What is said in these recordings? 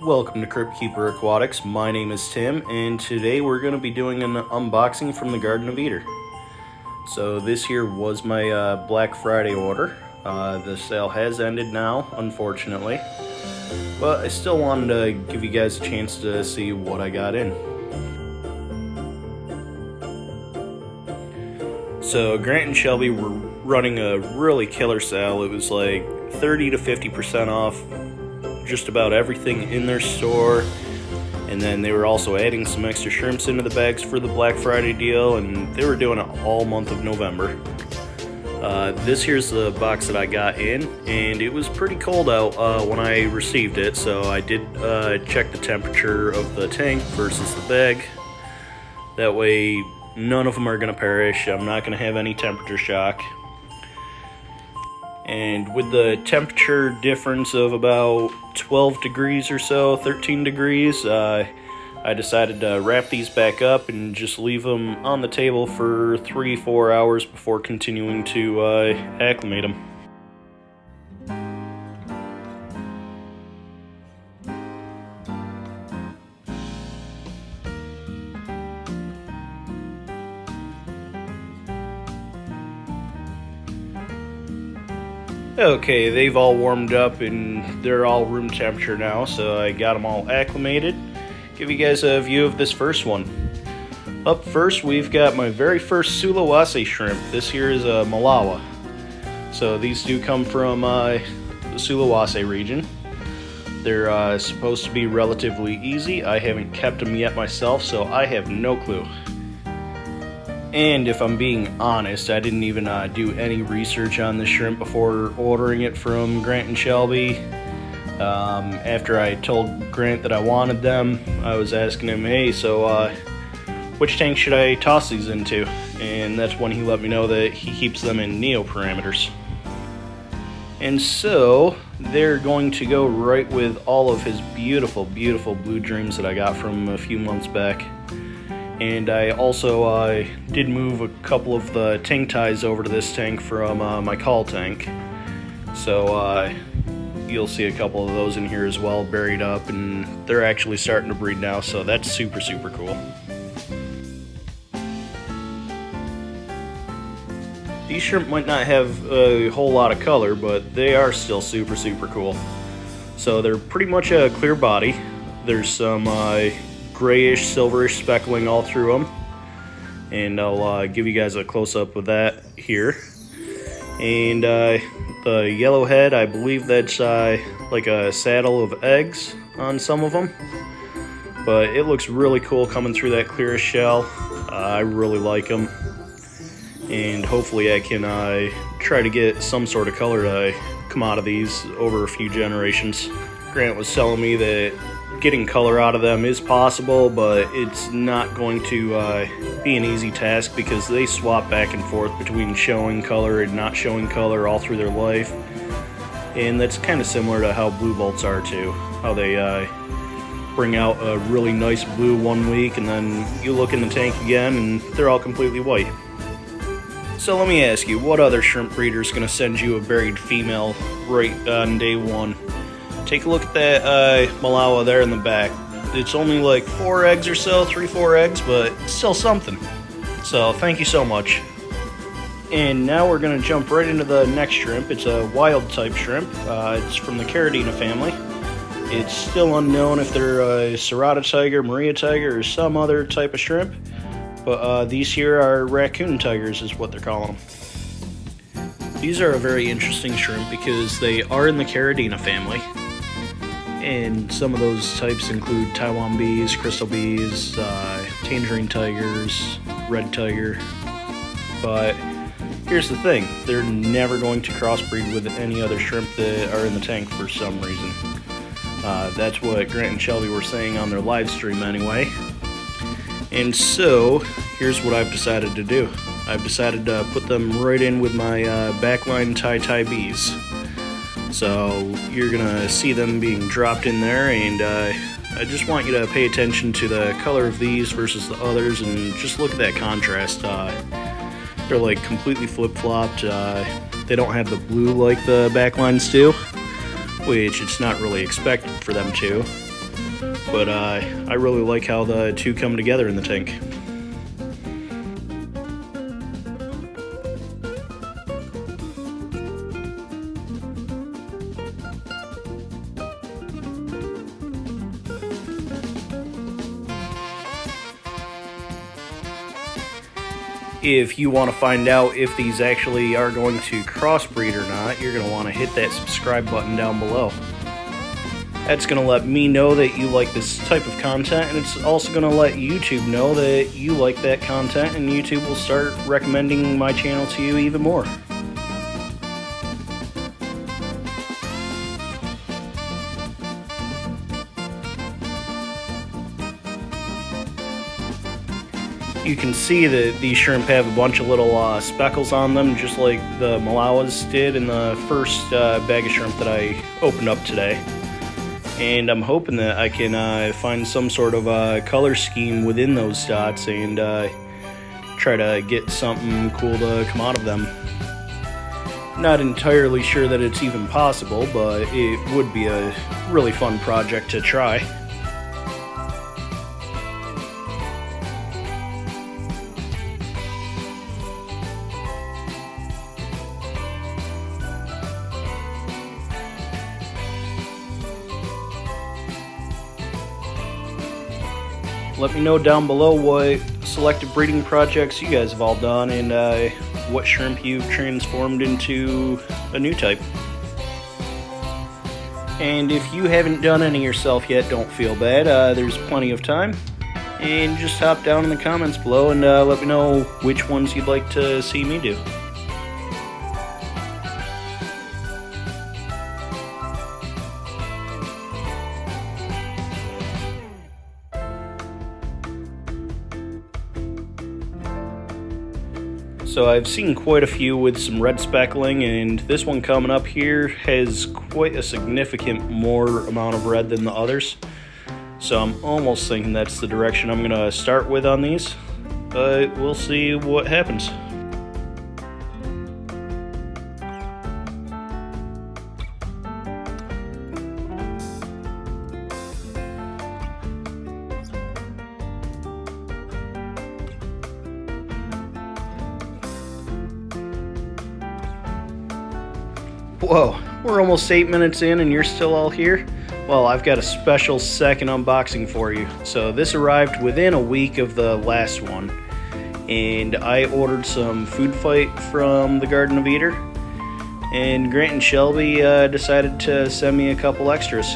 Welcome to Crypt Keeper Aquatics. My name is Tim, and today we're going to be doing an unboxing from the Garden of Eder. So this here was my Black Friday order. The sale has ended now, unfortunately, but I still wanted to give you guys a chance to see what I got in. So Grant and Shelby were running a really killer sale. It was like 30 to 50% off just about everything in their store, and then they were also adding some extra shrimps into the bags for the Black Friday deal, and they were doing it all month of November. This here's the box that I got in, and it was pretty cold out when I received it, so I did check the temperature of the tank versus the bag. That way none of them are going to perish. I'm not going to have any temperature shock. And with the temperature difference of about 12 degrees or so, 13 degrees, I decided to wrap these back up and just leave them on the table for 3-4 hours before continuing to acclimate them. Okay, they've all warmed up and they're all room temperature now, so I got them all acclimated. Give you guys a view of this first one. Up first, we've got my very first Sulawesi shrimp. This here is a Malawa. So these do come from the Sulawesi region. They're supposed to be relatively easy. I haven't kept them yet myself, so I have no clue. And if I'm being honest, I didn't even do any research on the shrimp before ordering it from Grant and Shelby. After I told Grant that I wanted them, I was asking him, hey, so which tank should I toss these into? And that's when he let me know that he keeps them in neo parameters. And so they're going to go right with all of his beautiful, beautiful blue dreams that I got from a few months back. And I also did move a couple of the tank ties over to this tank from my call tank. So you'll see a couple of those in here as well, buried up, and they're actually starting to breed now, so that's super, super cool. These shrimp might not have a whole lot of color, but they are still super, super cool. So they're pretty much a clear body. There's some grayish, silverish speckling all through them, and I'll give you guys a close-up of that here. And the yellow head, I believe that's like a saddle of eggs on some of them, but it looks really cool coming through that clearest shell. I really like them, and hopefully I can try to get some sort of color to come out of these over a few generations. Grant was telling me that getting color out of them is possible, but it's not going to be an easy task because they swap back and forth between showing color and not showing color all through their life. And that's kind of similar to how blue bolts are too. How they bring out a really nice blue one week and then you look in the tank again and they're all completely white. So let me ask you, what other shrimp breeder is going to send you a buried female right on day one? Take a look at that Malawa there in the back. It's only like 4 eggs or so, 3-4 eggs, but it's still something. So thank you so much. And now we're going to jump right into the next shrimp. It's a wild type shrimp. It's from the Caridina family. It's still unknown if they're a Serrata tiger, Maria tiger, or some other type of shrimp. But these here are raccoon tigers is what they're calling them. These are a very interesting shrimp because they are in the Caridina family. And some of those types include Taiwan bees, crystal bees, tangerine tigers, red tiger. But here's the thing, they're never going to crossbreed with any other shrimp that are in the tank for some reason. That's what Grant and Shelby were saying on their live stream anyway. And so here's what I've decided to do. I've decided to put them right in with my backline tie bees. So you're gonna see them being dropped in there, and I just want you to pay attention to the color of these versus the others and just look at that contrast. They're like completely flip-flopped. They don't have the blue like the backlines do, which it's not really expected for them to. but I really like how the two come together in the tank. If you want to find out if these actually are going to crossbreed or not, you're going to want to hit that subscribe button down below. That's going to let me know that you like this type of content, and it's also going to let YouTube know that you like that content, and YouTube will start recommending my channel to you even more. You can see that these shrimp have a bunch of little speckles on them, just like the Malawas did in the first bag of shrimp that I opened up today. And I'm hoping that I can find some sort of color scheme within those dots and try to get something cool to come out of them. Not entirely sure that it's even possible, but it would be a really fun project to try. Let me know down below what selective breeding projects you guys have all done and what shrimp you've transformed into a new type. And if you haven't done any yourself yet, don't feel bad. There's plenty of time. And just hop down in the comments below and let me know which ones you'd like to see me do. So I've seen quite a few with some red speckling, and this one coming up here has quite a significant more amount of red than the others. So I'm almost thinking that's the direction I'm going to start with on these, but we'll see what happens. Whoa, we're almost 8 minutes in and you're still all here? Well, I've got a special second unboxing for you. So this arrived within a week of the last one, and I ordered some food fight from the Garden of Eater, and Grant and Shelby decided to send me a couple extras.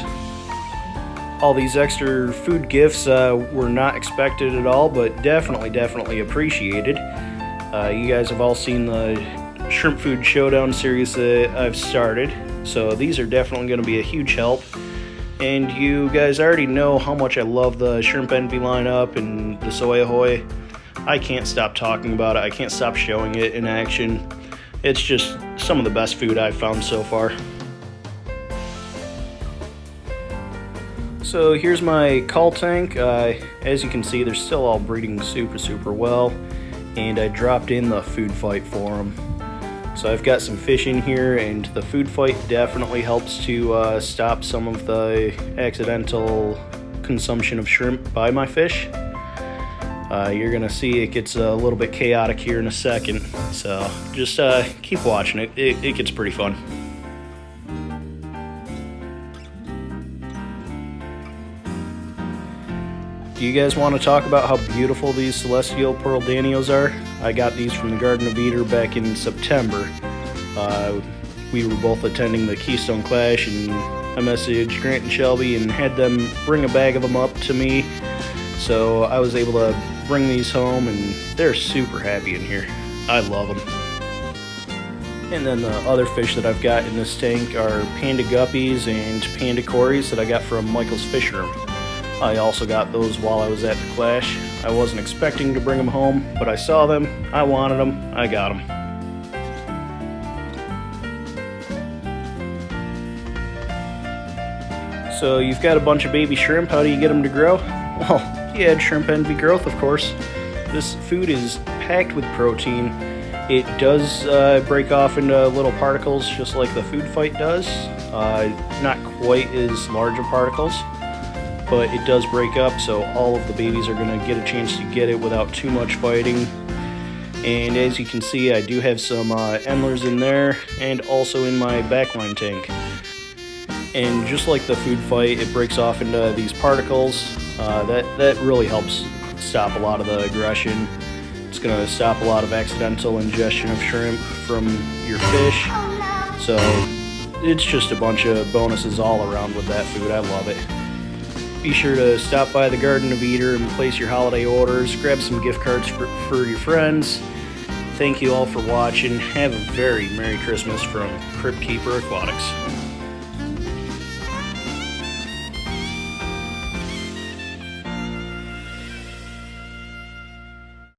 All these extra food gifts were not expected at all, but definitely appreciated. You guys have all seen the Shrimp Food Showdown series that I've started, so these are definitely going to be a huge help. And you guys already know how much I love the Shrimp Envy lineup and the Soy Ahoy. I can't stop talking about it. I can't stop showing it in action. It's just some of the best food I've found so far. So here's my call tank. As you can see, they're still all breeding super well, and I dropped in the food fight for them. So I've got some fish in here, and the food fight definitely helps to stop some of the accidental consumption of shrimp by my fish. You're gonna see it gets a little bit chaotic here in a second, so just keep watching it. It gets pretty fun. Do you guys want to talk about how beautiful these celestial pearl danios are? I got these from the Garden of Eater back in September. We were both attending the Keystone Clash, and I messaged Grant and Shelby and had them bring a bag of them up to me. So I was able to bring these home, and they're super happy in here. I love them. And then the other fish that I've got in this tank are panda guppies and panda cories that I got from Michael's Fish Room. I also got those while I was at the Clash. I wasn't expecting to bring them home, but I saw them, I wanted them, I got them. So you've got a bunch of baby shrimp, how do you get them to grow? Well, you add Shrimp Envy Growth, of course. This food is packed with protein. It does break off into little particles just like the food fight does. Not quite as large of particles, but it does break up, so all of the babies are going to get a chance to get it without too much fighting. And as you can see, I do have some endlers in there and also in my backline tank. And just like the food fight, it breaks off into these particles. That really helps stop a lot of the aggression. It's going to stop a lot of accidental ingestion of shrimp from your fish. So it's just a bunch of bonuses all around with that food. I love it. Be sure to stop by the Garden of Eater and place your holiday orders. Grab some gift cards for your friends. Thank you all for watching. Have a very Merry Christmas from Crypt Keeper Aquatics.